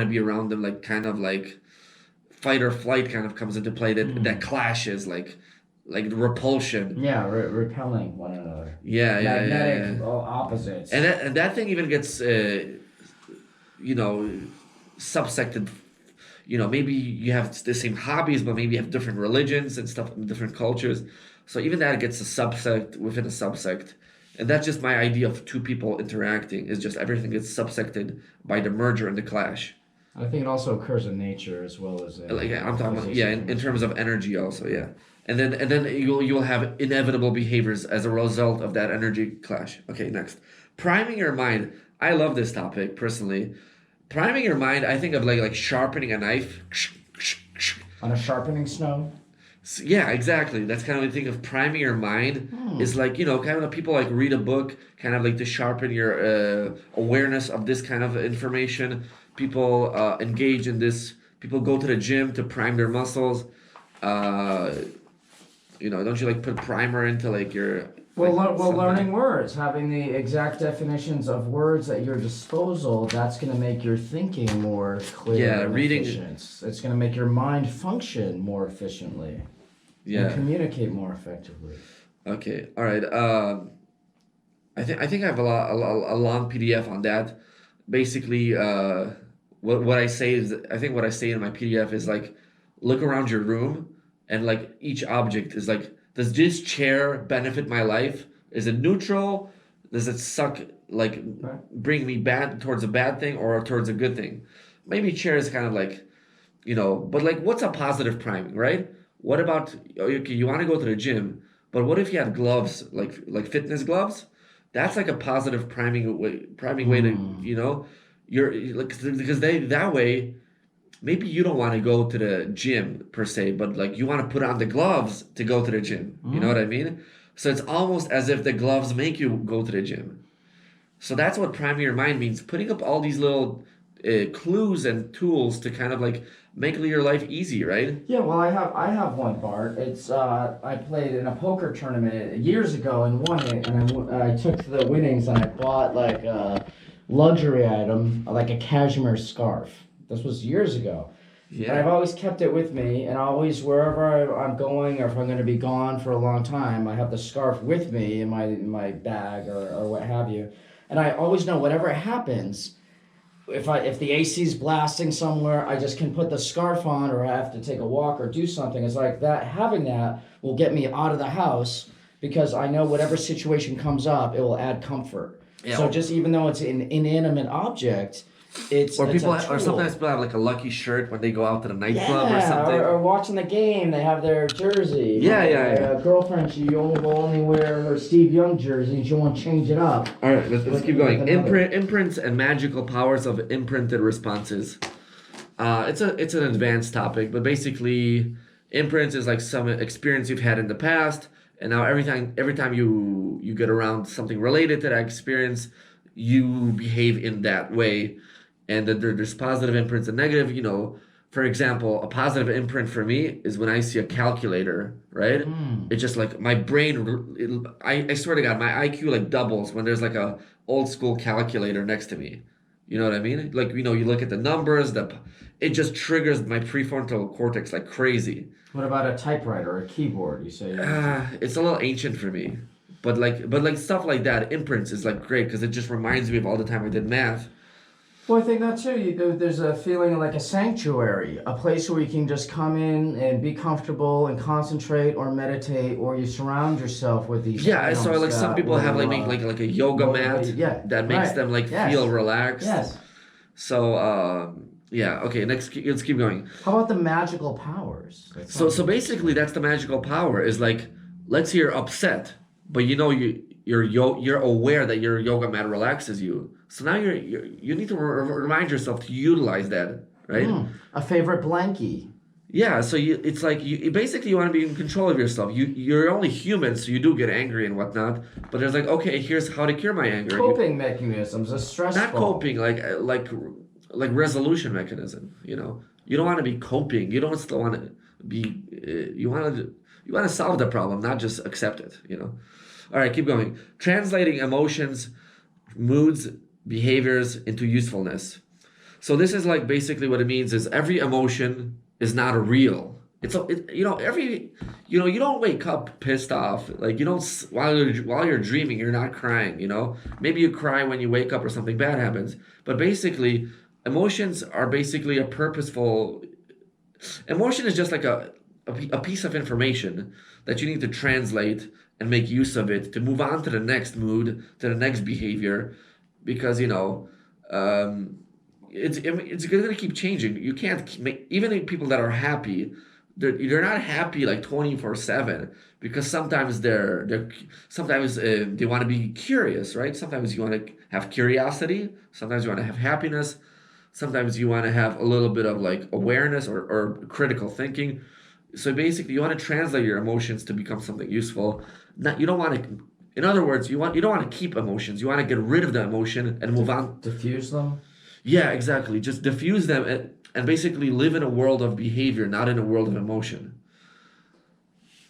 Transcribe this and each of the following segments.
to be around them, like kind of like fight or flight kind of comes into play, that clashes, like repulsion. Yeah, repelling one another. Yeah, yeah, yeah, yeah. Magnetic opposites. And that thing even gets you know, subsected. You know, maybe you have the same hobbies, but maybe you have different religions and stuff, different cultures. So even that gets a subsect within a subsect. And that's just my idea of two people interacting, is just everything gets subsected by the merger and the clash. I think it also occurs in nature as well as in Like I'm talking about, physics yeah, and in terms chemistry. of energy also, yeah. And then you'll have inevitable behaviors as a result of that energy clash. Okay, next. Priming your mind. I love this topic personally. Priming your mind, I think of like sharpening a knife. On a sharpening stone? Yeah, exactly. That's kind of the thing of priming your mind, is like, kind of like people like read a book, kind of like to sharpen your awareness of this kind of information. People engage in this. People go to the gym to prime their muscles. Uh, don't you like put primer into like your Well, like something? learning words, having the exact definitions of words at your disposal, that's going to make your thinking more clear Yeah, and reading. efficient. It's going to make your mind function more efficiently and Yeah. communicate more effectively. Okay. All right. I think I have a long PDF on that. Basically, what I say is, I think what I say in my PDF is like, look around your room, and like each object is like, does this chair benefit my life? Is it neutral? Does it suck, like Right. bring me bad towards a bad thing or towards a good thing? Maybe chair is kind of like, but like, what's a positive priming, right? What about, okay, you want to go to the gym, but what if you had gloves, like fitness gloves? That's like a positive priming way to, you're like, because they that way, maybe you don't want to go to the gym per se, but like you want to put on the gloves to go to the gym. You know what I mean? So it's almost as if the gloves make you go to the gym. So that's what priming your mind means, putting up all these little clues and tools to kind of like make your life easy, right? Yeah, well, I have one, Bart. It's I played in a poker tournament years ago and won it, and I took the winnings and I bought like a luxury item, like a cashmere scarf. This was years ago. And I've Yeah. always kept it with me, and always wherever I'm going, or if I'm going to be gone for a long time, I have the scarf with me in my bag or what have you. And I always know whatever happens, if the AC's blasting somewhere, I just can put the scarf on, or I have to take a walk or do something. It's like that. Having that will get me out of the house because I know whatever situation comes up, it will add comfort. Yeah. So just even though it's an inanimate object, it's Or it's people, a or tool. sometimes people have like a lucky shirt when they go out to the nightclub or Yeah, something. or watching the game, they have their jersey. Yeah, My, yeah, yeah. girlfriend, she will only wear her Steve Young jersey, and she won't change it up. All right, let's keep With going. another. Imprints and magical powers of imprinted responses. It's an advanced topic, but basically, imprints is like some experience you've had in the past, and now every time you get around something related to that experience, you behave in that way, and then there's positive imprints and negative. For example, a positive imprint for me is when I see a calculator, right? It's just like my brain. I swear to God, my IQ like doubles when there's like a old school calculator next to me. You know what I mean? Like, you look at the numbers, it just triggers my prefrontal cortex like crazy. What about a typewriter or a keyboard? You say. It's a little ancient for me, but like stuff like that, imprints is like great because it just reminds me of all the time I did math. Well, I think that too. There's a feeling of like a sanctuary, a place where you can just come in and be comfortable and concentrate or meditate, or you surround yourself with these. Yeah, I items saw like some that people have will, like make like a yoga mat yeah, that makes right. them like Yes. feel relaxed. Yes. So yeah, okay, let's keep going. How about the magical powers? That So sounds basically that's the magical power, is like, let's say you're upset, but you're aware that your yoga mat relaxes you. So now you need to remind yourself to utilize that, right? a favorite blankie. Yeah, so it's like you basically, you want to be in control of yourself. You're only human, so you do get angry and whatnot. But there's like, okay, here's how to cure my anger. Coping mechanisms, a stress Not ball. coping, like resolution mechanism. You don't want to be coping. You don't still want to be. You want to solve the problem, not just accept it. All right, keep going. Translating emotions, moods, behaviors into usefulness. So this is like basically what it means is every emotion is not a real. You know, you don't wake up pissed off. Like you don't while you're dreaming, you're not crying, you know? Maybe you cry when you wake up or something bad happens. But basically, emotions are basically a purposeful emotion is just like a piece of information that you need to translate and make use of it to move on to the next mood, to the next behavior, because it's going to keep changing. You can't make even people that are happy. They're not happy like 24/7 because sometimes sometimes they want to be curious, right? Sometimes you want to have curiosity. Sometimes you want to have happiness. Sometimes you want to have a little bit of like awareness or critical thinking. So basically, you want to translate your emotions to become something useful. Not you don't want to. In other words, you don't want to keep emotions. You want to get rid of the emotion and move on. Diffuse them. Yeah, exactly. Just diffuse them and basically live in a world of behavior, not in a world of emotion.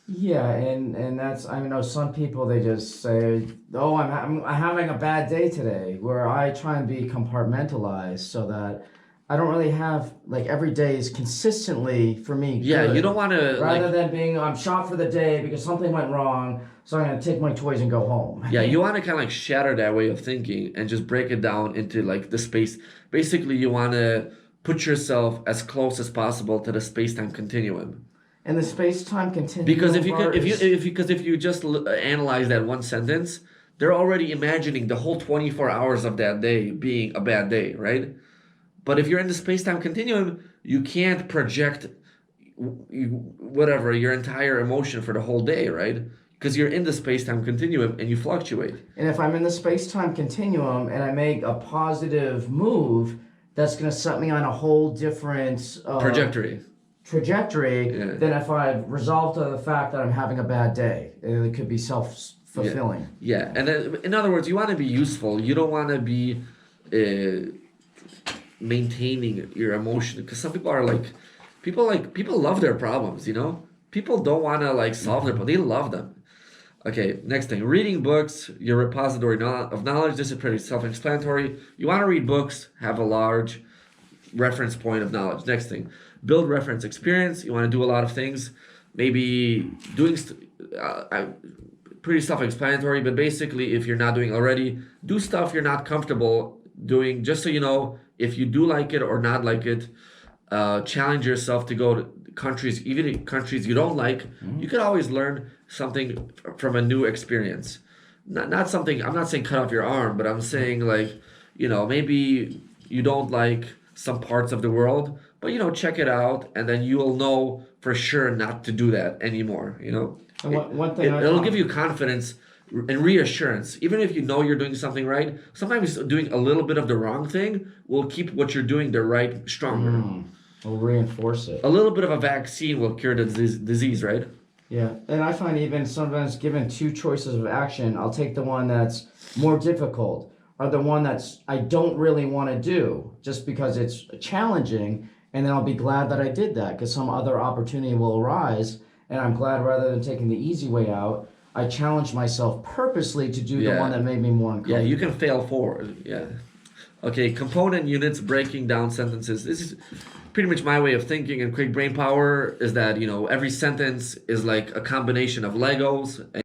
Yeah, and that's I know some people they just say, "Oh, I'm having a bad day today," where I try and be compartmentalized so that I don't really have like every day is consistently for me Yeah, good. you don't want to Rather than being I'm shot for the day because something went wrong, so I'm gonna take my toys and go home. Yeah, you want to kind of like shatter that way of thinking and just break it down into like the space. Basically, you want to put yourself as close as possible to the space-time continuum. And the space-time continuum. Because if you just analyze that one sentence, they're already imagining the whole 24 hours of that day being a bad day, right? But if you're in the space-time continuum, you can't project whatever your entire emotion for the whole day, right? Because you're in the space-time continuum and you fluctuate. And if I'm in the space-time continuum and I make a positive move, that's going to set me on a whole different Trajectory. Yeah. Than if I resolve to the fact that I'm having a bad day. It could be self-fulfilling. Yeah. And then, in other words, you want to be useful. You don't want to be maintaining your emotion because some people are like people love their problems, you know? People don't want to like solve their problems. They love them. Okay, next thing. Reading books, your repository of knowledge. This is pretty self-explanatory. You want to read books, have a large reference point of knowledge. Next thing. Build reference experience. You want to do a lot of things. Maybe doing pretty self-explanatory, but basically if you're not doing already, do stuff you're not comfortable doing just so you know if you do like it or not like it. Challenge yourself to go to countries, even in countries you don't like. You can always learn something from a new experience. Not something, I'm not saying cut off your arm, but I'm saying like, maybe you don't like some parts of the world, but check it out and then you'll know for sure not to do that anymore, And one thing it'll give you confidence and reassurance. Even if you know you're doing something right, sometimes doing a little bit of the wrong thing will keep what you're doing the right stronger. Will reinforce it. A little bit of a vaccine will cure the disease, right? Yeah, and I find even sometimes given two choices of action, I'll take the one that's more difficult or the one that's I don't really want to do just because it's challenging, and then I'll be glad that I did that because some other opportunity will arise, and I'm glad rather than taking the easy way out, I challenged myself purposely to do the one that made me more uncomfortable. Yeah, you can fail forward. Yeah. Okay, component units, breaking down sentences. This is pretty much my way of thinking in QuickBrainPower is that, every sentence is like a combination of Legos.